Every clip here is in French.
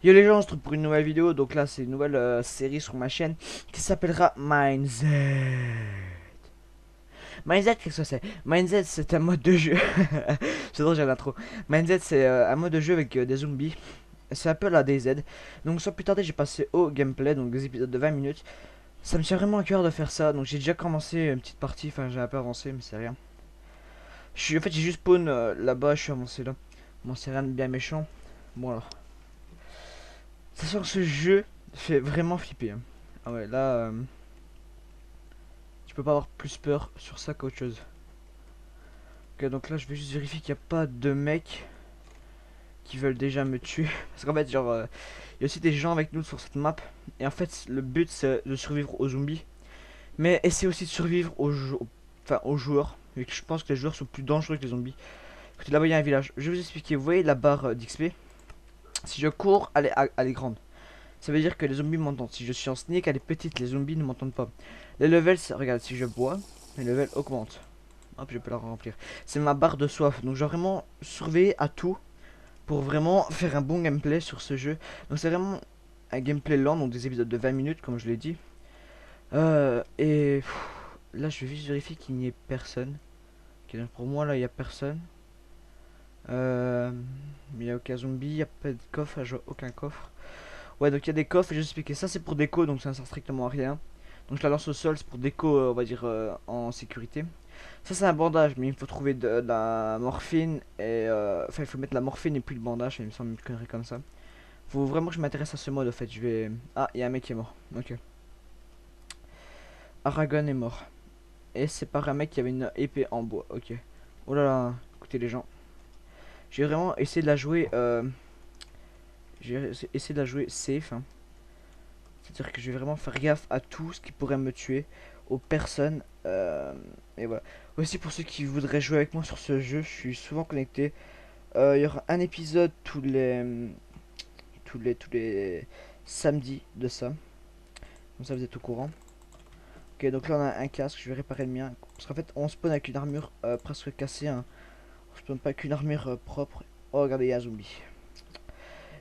Yo les gens, on se retrouve pour une nouvelle vidéo. Donc là, c'est une nouvelle série sur ma chaîne qui s'appellera Mindset. Mindset, qu'est-ce que c'est? Mindset, c'est un mode de jeu. C'est drôle, j'ai l'intro. Mindset, c'est un mode de jeu avec des zombies. C'est un peu la DZ. Donc sans plus tarder, j'ai passé au gameplay, donc des épisodes de 20 minutes. Ça me tient vraiment à cœur de faire ça. Donc j'ai déjà commencé une petite partie. Enfin, j'ai un peu avancé, mais c'est rien. En fait, j'ai juste spawn là-bas. Je suis avancé là. Bon, c'est rien de bien méchant. Bon alors. C'est sûr que ce jeu fait vraiment flipper, hein. Ah ouais, là, tu peux pas avoir plus peur sur ça qu'autre chose. Ok, donc là, je vais juste vérifier qu'il n'y a pas de mecs qui veulent déjà me tuer. Parce qu'en fait, genre, il y a aussi des gens avec nous sur cette map. Et en fait, le but, c'est de survivre aux zombies. Mais essayer aussi de survivre enfin, aux joueurs. Et que je pense que les joueurs sont plus dangereux que les zombies. Écoutez, là-bas, il y a un village. Je vais vous expliquer. Vous voyez la barre d'XP? Si je cours, elle est grande. Ça veut dire que les zombies m'entendent. Si je suis en sneak, elle est petite, les zombies ne m'entendent pas. Les levels, regarde, si je bois, les levels augmentent. Hop, je peux la remplir. C'est ma barre de soif. Donc, je dois vraiment surveiller à tout pour vraiment faire un bon gameplay sur ce jeu. Donc, c'est vraiment un gameplay lent, donc des épisodes de 20 minutes, comme je l'ai dit. Là, je vais juste vérifier qu'il n'y ait personne. Ok, donc pour moi, là, il n'y a personne. Il n'y a aucun zombie, il n'y a pas de coffre, je vois aucun coffre. Ouais, donc il y a des coffres, et je vais expliquer. Ça, c'est pour déco, donc ça ne sert strictement à rien. Donc je la lance au sol, c'est pour déco, on va dire, en sécurité. Ça, c'est un bandage, mais il faut trouver de la morphine. Enfin, il faut mettre la morphine et puis le bandage, il me semble une connerie comme ça. Faut vraiment que je m'intéresse à ce mode, en fait. Je vais. Ah, il y a un mec qui est mort. Ok. Aragon est mort. Et c'est par un mec qui avait une épée en bois. Ok. Oh là là, écoutez les gens. J'ai vraiment essayé de la jouer. J'ai essayé de la jouer safe, hein. C'est-à-dire que je vais vraiment faire gaffe à tout ce qui pourrait me tuer, aux personnes. Et voilà. Aussi pour ceux qui voudraient jouer avec moi sur ce jeu, je suis souvent connecté. Il y aura un épisode tous les samedis de ça. Comme ça vous êtes au courant. Ok, donc là on a un casque, je vais réparer le mien. Parce qu'en fait on spawn avec une armure presque cassée, hein. On spawn pas avec une armure propre. Oh regardez, il y a un zombie.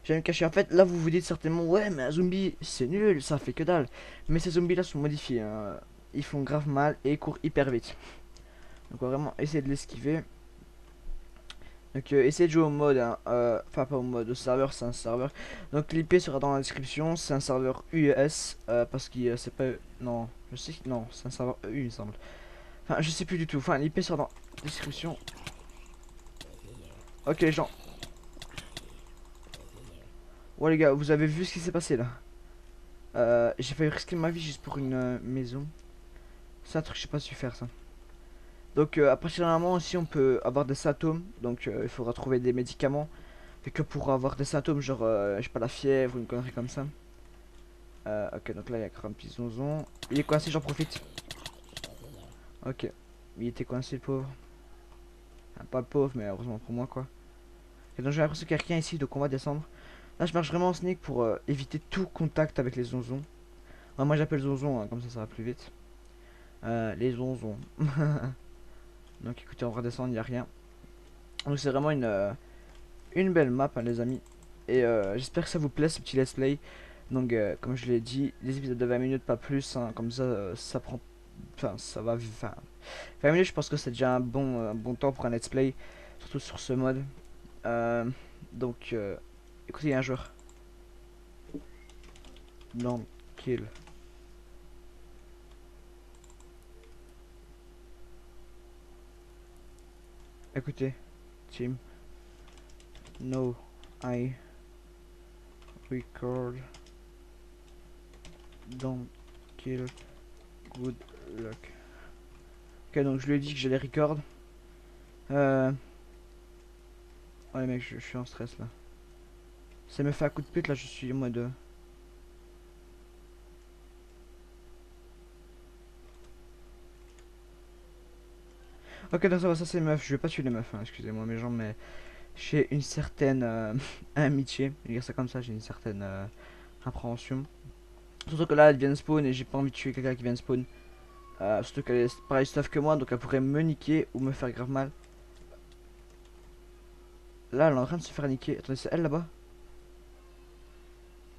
Je vais me cacher. En fait, là, vous vous dites certainement, ouais, mais un zombie, c'est nul, ça fait que dalle. Mais ces zombies-là sont modifiés, hein. Ils font grave mal et ils courent hyper vite. Donc, on va vraiment essayer de l'esquiver. Donc, essayez de jouer au mode, hein. Enfin, pas au mode, au serveur, c'est un serveur. Donc, l'IP sera dans la description. C'est un serveur US. Parce que c'est pas. Non, je sais que non, c'est un serveur EU, il me semble. Enfin, je sais plus du tout. Enfin, l'IP sera dans la description. Ok, les gens. Ouais, les gars, vous avez vu ce qui s'est passé là? J'ai failli risquer ma vie juste pour une maison. C'est un truc que j'ai pas su faire ça. Donc à partir d'un moment aussi on peut avoir des symptômes. Donc il faudra trouver des médicaments. Et que pour avoir des symptômes genre je sais pas la fièvre ou une connerie comme ça. Ok, donc là il y a un petit zonzon. Il est coincé, j'en profite. Ok. Il était coincé le pauvre. Enfin, pas le pauvre mais heureusement pour moi quoi. Et donc j'ai l'impression qu'il n'y a rien ici donc on va descendre. Là je marche vraiment en sneak pour éviter tout contact avec les zonzons. Ouais, moi j'appelle zonzon, hein, comme ça va plus vite. Les zonzons. Donc écoutez, on va redescendre, il n'y a rien. Donc c'est vraiment une belle map, hein, les amis. Et j'espère que ça vous plaît ce petit let's play. Donc comme je l'ai dit, les épisodes de 20 minutes, pas plus, hein, comme ça ça prend. Enfin, ça va. Enfin, 20 minutes, je pense que c'est déjà un bon temps pour un let's play. Surtout sur ce mode. Euh, donc écoutez, il y a un joueur. Non, kill. Écoutez, team. No, I record. Don't kill. Good luck. Ok, donc je lui ai dit que j'allais record. Ouais, mec, je suis en stress là. Ça me fait un coup de pute là, je suis en mode. Ok, donc ça va, ça c'est les meufs. Je vais pas tuer les meufs, hein, excusez-moi mes gens, mais j'ai une certaine amitié. Je vais dire ça comme ça, j'ai une certaine appréhension. Surtout que là, elle vient de spawn et j'ai pas envie de tuer quelqu'un qui vient de spawn. Surtout qu'elle est pareil stuff que moi, donc elle pourrait me niquer ou me faire grave mal. Là, elle est en train de se faire niquer. Attendez, c'est elle là-bas?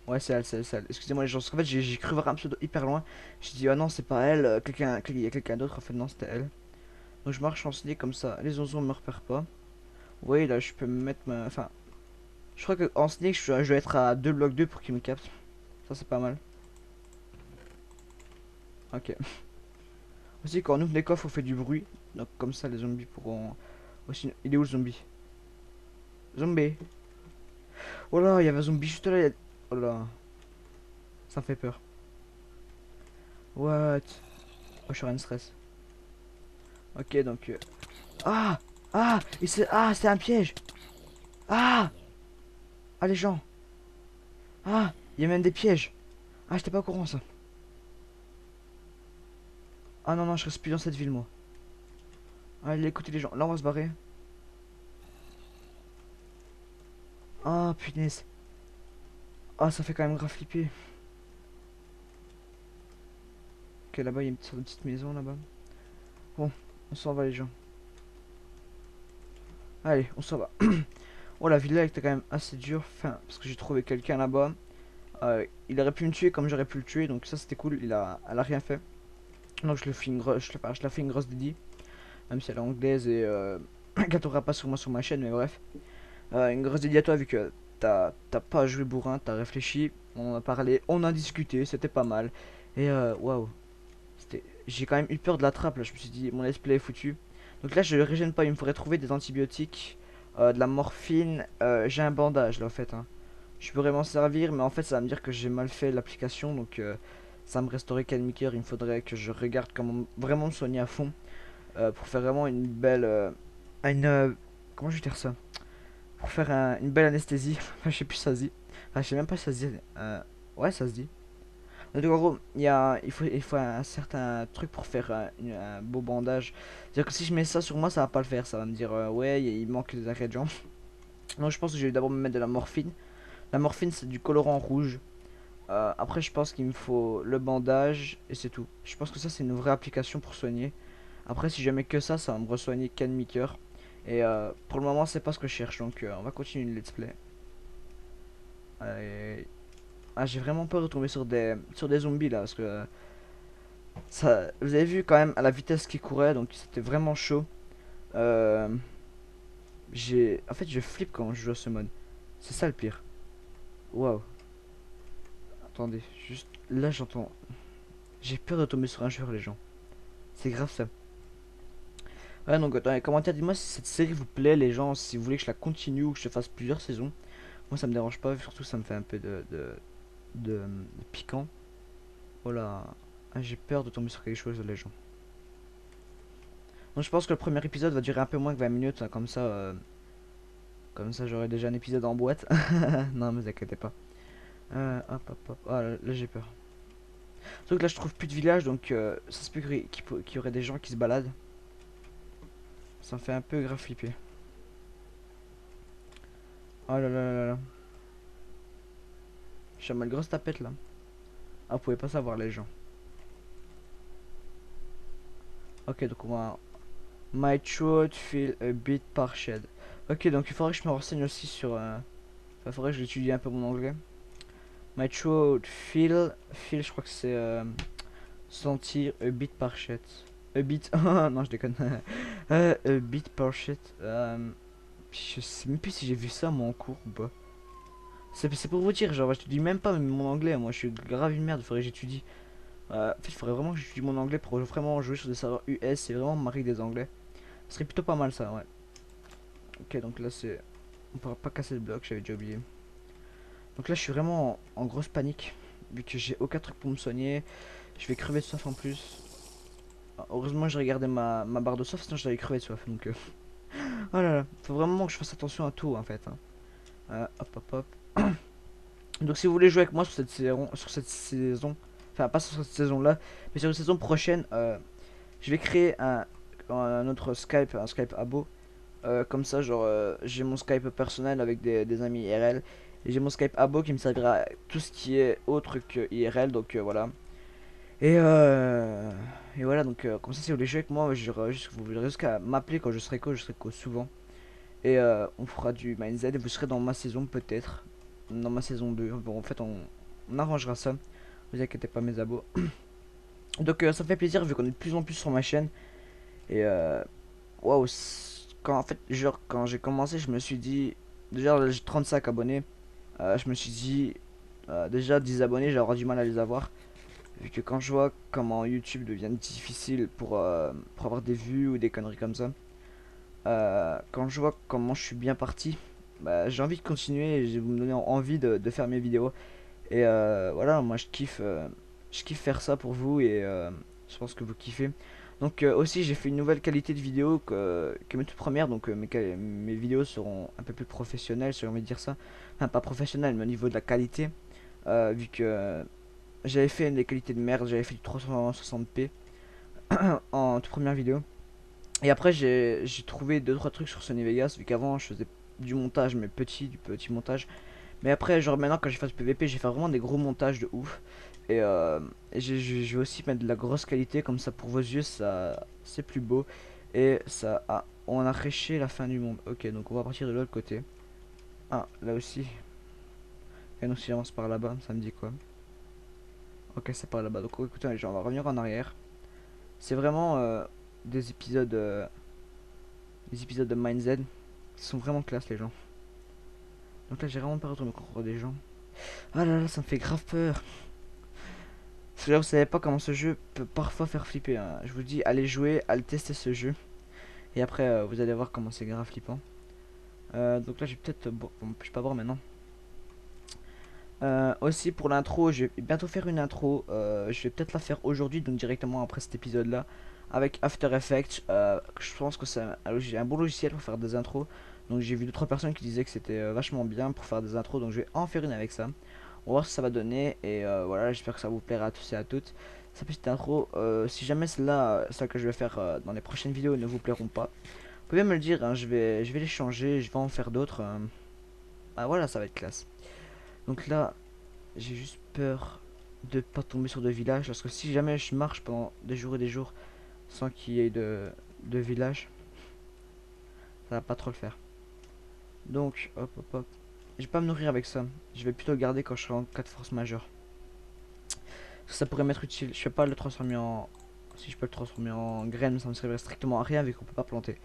Ouais, c'est elle, c'est elle. Excusez-moi les gens, parce qu'en fait j'ai cru voir un pseudo hyper loin. J'ai dit ah non c'est pas elle, il y a quelqu'un d'autre. En fait non c'était elle. Donc je marche en sneak comme ça, les oiseaux me repèrent pas. Oui là je peux me mettre ma... Enfin, je crois que en sneak je dois être à 2 blocs 2 pour qu'il me capte. Ça c'est pas mal. Ok. Aussi quand on ouvre les coffres on fait du bruit. Donc comme ça les zombies pourront... Aussi... Il est où le zombie? Zombie. Oh là, il y avait un zombie juste là. Oh là, ça me fait peur. What? Oh je suis en stress. Ok donc... Ah! Ah! Ah c'est un piège! Ah! Ah les gens! Ah! Il y a même des pièges! Ah j'étais pas au courant ça. Ah non non je reste plus dans cette ville moi. Allez écoutez les gens, là on va se barrer. Ah punaise. Ah ça fait quand même grave flipper. Ok là-bas il y a une sorte de petite maison là-bas. Bon, on s'en va les gens. Allez, on s'en va. Oh la ville là était quand même assez dure. Enfin, parce que j'ai trouvé quelqu'un là-bas. Il aurait pu me tuer comme j'aurais pu le tuer. Donc ça c'était cool. Elle a rien fait. Donc je le fais une grosse, je la fais une grosse dédie. Même si elle est anglaise et qu'elle t'aura pas sur moi sur ma chaîne. Mais bref. Une grosse dédie à toi vu que t'as pas joué bourrin. T'as réfléchi. On en a parlé. On a discuté. C'était pas mal. Et waouh. J'ai quand même eu peur de la trappe là. Je me suis dit mon let's play est foutu. Donc là je régène pas. Il me faudrait trouver des antibiotiques. De la morphine. J'ai un bandage là en fait. Hein. Je pourrais m'en servir, mais en fait, ça va me dire que j'ai mal fait l'application. Donc, ça me resterait Calmiker. Il me faudrait que je regarde comment vraiment me soigner à fond. Pour faire vraiment une belle. Une, comment je vais dire ça? Pour faire une belle anesthésie. Enfin, je sais plus si ça se dit. Enfin, je sais même pas si ça se dit. Ouais, ça se dit. Donc, en gros, il faut un certain truc pour faire un beau bandage. C'est-à-dire que si je mets ça sur moi, ça va pas le faire. Ça va me dire, ouais, il manque des ingrédients. Donc, je pense que je vais d'abord me mettre de la morphine. La morphine, c'est du colorant rouge. Après, je pense qu'il me faut le bandage et c'est tout. Je pense que ça, c'est une vraie application pour soigner. Après, si jamais que ça va me re-soigner Can Et pour le moment, c'est pas ce que je cherche. Donc, on va continuer le let's play. Allez. Ah, j'ai vraiment peur de tomber sur des zombies là. Parce que ça, vous avez vu quand même à la vitesse qu'il courait. Donc, c'était vraiment chaud. Euh, en fait, je flippe quand je joue à ce mode. C'est ça le pire. Waouh. Attendez, juste là, j'entends. J'ai peur de tomber sur un joueur, les gens. C'est grave ça. Ouais, donc dans les commentaires, dites-moi si cette série vous plaît, les gens, si vous voulez que je la continue ou que je fasse plusieurs saisons. Moi, ça me dérange pas, surtout ça me fait un peu de piquant. Voilà. Ah, j'ai peur de tomber sur quelque chose, les gens. Donc, je pense que le premier épisode va durer un peu moins que 20 minutes, hein, comme ça, j'aurai déjà un épisode en boîte. Non, mais vous inquiétez pas. Hop, hop, hop. Ah, là j'ai peur. Sauf que là, je trouve plus de village, donc ça se peut qu'il y aurait des gens qui se baladent. Ça me fait un peu grave flipper. Oh là là là là. J'ai mal grosse tapette là. Ah, vous pouvez pas savoir les gens. Ok, donc on va... My throat feel a bit parched. Ok, donc il faudrait que je me renseigne aussi sur... Enfin, il faudrait que j'étudie un peu mon anglais. My throat feel, je crois que c'est... sentir a bit parched. A bit... non, je déconne. A bit parched. Je sais même plus si j'ai vu ça moi en cours ou pas. C'est pour vous dire, genre, je te dis même pas mon anglais, moi je suis grave une merde, il faudrait que j'étudie. En fait, il faudrait vraiment que j'étudie mon anglais pour vraiment jouer sur des serveurs US, c'est vraiment marquer des anglais. Ce serait plutôt pas mal ça, ouais. Ok, donc là c'est... On pourra pas casser le bloc, j'avais déjà oublié. Donc là je suis vraiment en grosse panique, vu que j'ai aucun truc pour me soigner. Je vais crever de soif en plus. Heureusement j'ai regardé ma barre de soif, sinon j'allais crever de soif, donc... Oh là là, faut vraiment que je fasse attention à tout en fait. Hein. Hop hop hop. Donc si vous voulez jouer avec moi sur cette saison, enfin pas sur cette saison là, mais sur une saison prochaine, je vais créer un autre Skype, un Skype abo. Comme ça, genre j'ai mon Skype personnel avec des amis IRL. Et j'ai mon Skype abo qui me servira à tout ce qui est autre que IRL, donc voilà. Et, euh, et voilà, donc comme ça si vous voulez jouer avec moi, vous verrez jusqu'à m'appeler quand je serai co souvent. Et on fera du MindZ et vous serez dans ma saison peut-être. dans ma saison 2. Bon, en fait, on arrangera ça. Vous inquiétez pas, mes abos. Donc, ça me fait plaisir vu qu'on est de plus en plus sur ma chaîne. Et waouh, quand en fait, genre, quand j'ai commencé, je me suis dit, déjà, là, j'ai 35 abonnés. Je me suis dit, déjà, 10 abonnés, j'aurais du mal à les avoir. Vu que quand je vois comment YouTube devient difficile pour avoir des vues ou des conneries comme ça, quand je vois comment je suis bien parti, bah, j'ai envie de continuer et vous me donner envie de faire mes vidéos. Et voilà, moi je kiffe faire ça pour vous et je pense que vous kiffez. Donc aussi j'ai fait une nouvelle qualité de vidéo que mes toutes premières, donc mes vidéos seront un peu plus professionnelles, si j'ai envie de dire ça. Enfin pas professionnelles, mais au niveau de la qualité, vu que j'avais fait des qualités de merde, j'avais fait du 360p en toute première vidéo. Et après j'ai trouvé deux trois trucs sur Sony Vegas, vu qu'avant je faisais du montage mais du petit montage. Mais après genre maintenant quand j'ai fait du PVP j'ai fait vraiment des gros montages de ouf. Et je vais aussi mettre de la grosse qualité comme ça pour vos yeux, ça c'est plus beau. Et ça on a réché la fin du monde. Ok, donc on va partir de l'autre côté. Ah là aussi. Et donc si j'avance par là-bas, ça me dit quoi? Ok, c'est par là-bas. Donc écoutez les gens, on va revenir en arrière. C'est vraiment des épisodes euh, des épisodes de MindZ qui sont vraiment classe les gens. Donc là j'ai vraiment pas retourné contre des gens. Ah là là, ça me fait grave peur. Parce que là vous savez pas comment ce jeu peut parfois faire flipper, hein. Je vous dis allez jouer, allez tester ce jeu. Et après vous allez voir comment c'est grave flippant. Donc là je vais peut-être bon, je peux pas voir maintenant. Aussi pour l'intro, je vais bientôt faire une intro. Je vais peut-être la faire aujourd'hui, donc directement après cet épisode là. Avec After Effects. Je pense que c'est un bon logiciel pour faire des intros. Donc j'ai vu 2-3 personnes qui disaient que c'était vachement bien pour faire des intros. Donc je vais en faire une avec ça. On va voir ce que ça va donner. Et voilà, j'espère que ça vous plaira à tous et à toutes. Cette petite intro, si jamais celle-là, celle que je vais faire dans les prochaines vidéos ne vous plairont pas, vous pouvez me le dire, hein, je vais les changer, je vais en faire d'autres. Ah voilà, ça va être classe. Donc là, j'ai juste peur de pas tomber sur de village. Parce que si jamais je marche pendant des jours et des jours sans qu'il y ait de village, ça va pas trop le faire. Donc, hop hop hop. Je vais pas me nourrir avec ça. Je vais plutôt le garder quand je serai en cas de force majeure. Parce que ça pourrait m'être utile. Je vais pas le transformer en... Si je peux le transformer en graine, ça me servirait strictement à rien vu qu'on peut pas planter.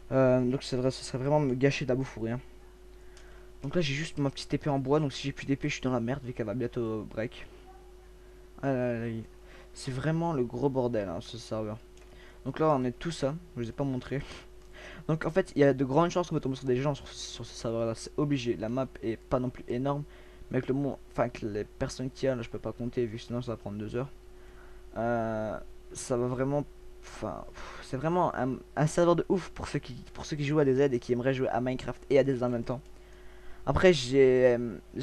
Donc ça serait vraiment me gâcher de la bouffe ou rien. Donc là j'ai juste ma petite épée en bois. Donc si j'ai plus d'épée je suis dans la merde vu qu'elle va bientôt break. Ah là là, c'est vraiment le gros bordel hein, ce serveur. Donc là on est tout ça, je vous ai pas montré. Donc en fait il y a de grandes chances qu'on va tomber sur des gens sur ce serveur là, c'est obligé. La map est pas non plus énorme. Mais avec le monde, enfin avec les personnes qu'il y a là je peux pas compter vu que sinon ça va prendre 2 heures. Ça va vraiment, enfin c'est vraiment un serveur de ouf pour ceux qui jouent à des aides et qui aimeraient jouer à Minecraft et à des aides en même temps. Après j'ai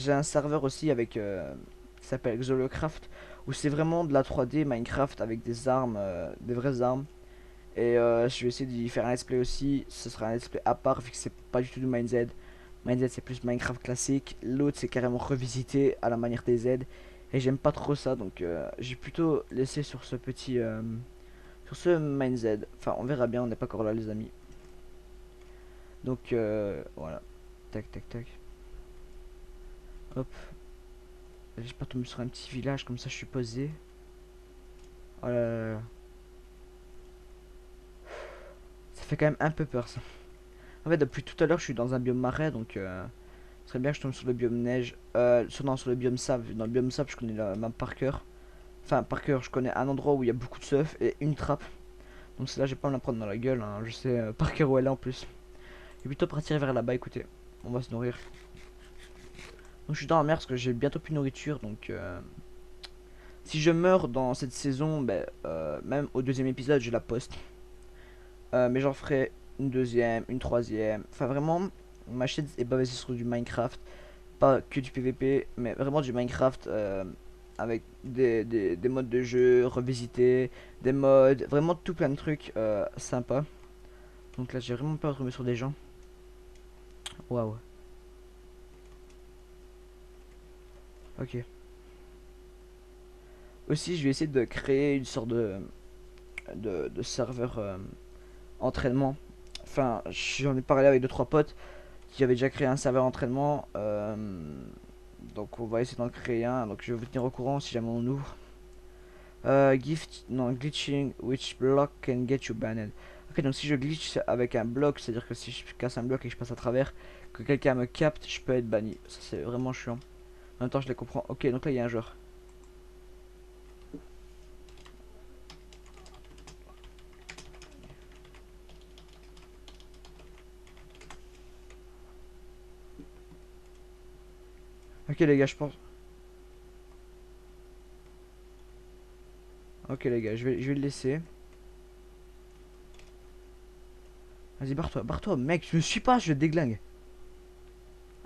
un serveur aussi avec qui s'appelle Xolocraft où c'est vraiment de la 3D Minecraft avec des armes, des vraies armes. Et je vais essayer d'y faire un let's play aussi. Ce sera un let's play à part vu que c'est pas du tout du MindZ. MindZ c'est plus Minecraft classique. L'autre c'est carrément revisité à la manière des Z. Et j'aime pas trop ça donc j'ai plutôt laissé sur ce petit sur ce MindZ. Enfin on verra bien, on n'est pas encore là les amis. Donc voilà. Tac tac tac. Hop. J'ai pas tombé sur un petit village comme ça je suis posé. Oh là là là. Ça fait quand même un peu peur ça. En fait depuis tout à l'heure je suis dans un biome marais donc ce serait bien que je tombe sur le biome neige. Non, sur le biome sable. Dans le biome sable je connais la map par cœur. Enfin par cœur je connais un endroit où il y a beaucoup de stuff et une trappe. Donc c'est là je vais pas me la prendre dans la gueule hein. Je sais par cœur où elle est en plus. Et plutôt partir vers là-bas écoutez. On va se nourrir. Donc je suis dans la mer parce que j'ai bientôt plus de nourriture donc si je meurs dans cette saison, ben, même au deuxième épisode je la poste. Mais j'en ferai une deuxième, une troisième. Enfin vraiment, ma chaîne est basée sur du Minecraft. Pas que du PVP, mais vraiment du Minecraft avec des modes de jeu revisités, des modes, vraiment tout plein de trucs sympas. Donc là j'ai vraiment peur de tomber sur des gens. Waouh. Ok. Aussi je vais essayer de créer une sorte de serveur entraînement. Enfin j'en ai parlé avec deux trois potes qui avaient déjà créé un serveur entraînement. Donc on va essayer d'en créer un. Donc je vais vous tenir au courant si jamais on ouvre. Gift, non, glitching which block can get you banned. Ok, donc si je glitch avec un bloc, c'est-à-dire que si je casse un bloc et que je passe à travers, que quelqu'un me capte, je peux être banni. Ça c'est vraiment chiant. En même temps je les comprends. Ok, donc là il y a un joueur. Ok les gars, je pense. Ok les gars, je vais le laisser. Vas-y, barre-toi, mec, je me suis pas, je déglingue.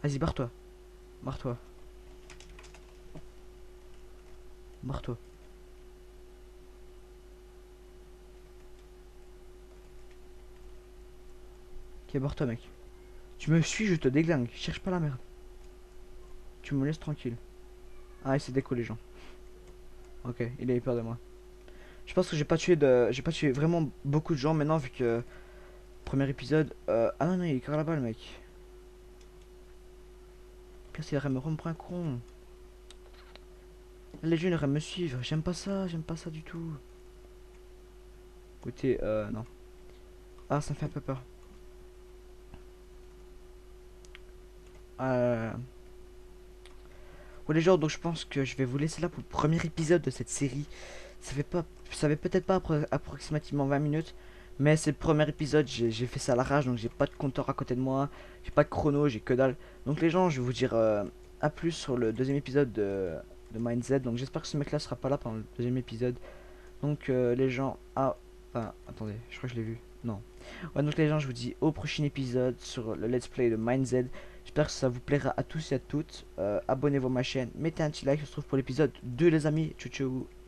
Vas-y, barre-toi, barre-toi, barre-toi. Ok, barre-toi, mec. Tu me suis, je te déglingue. Cherche pas la merde. Tu me laisses tranquille. Ah, il s'est déco, les gens. Ok, il a eu peur de moi. Je pense que j'ai pas tué vraiment beaucoup de gens maintenant vu que premier épisode. Ah non non, il est carré là-bas le mec. Pire s'il aurait me rendre pour un con. Là, les gens ils auraient me suivre. J'aime pas ça du tout. Écoutez, non. Ah, ça me fait un peu peur. Euh... Ouais les gens, donc je pense que je vais vous laisser là pour le premier épisode de cette série. Ça fait peut-être pas approximativement 20 minutes, mais c'est le premier épisode, j'ai fait ça à l'arrache, donc j'ai pas de compteur à côté de moi, j'ai pas de chrono, j'ai que dalle. Donc les gens, je vais vous dire à plus sur le deuxième épisode de MindZ, donc j'espère que ce mec là sera pas là pendant le deuxième épisode. Donc les gens, enfin, attendez, je crois que je l'ai vu, non. Ouais, donc les gens, je vous dis au prochain épisode sur le let's play de MindZ. J'espère que ça vous plaira à tous et à toutes. Abonnez-vous à ma chaîne, mettez un petit like, on se retrouve pour l'épisode 2 les amis. Ciao ciao.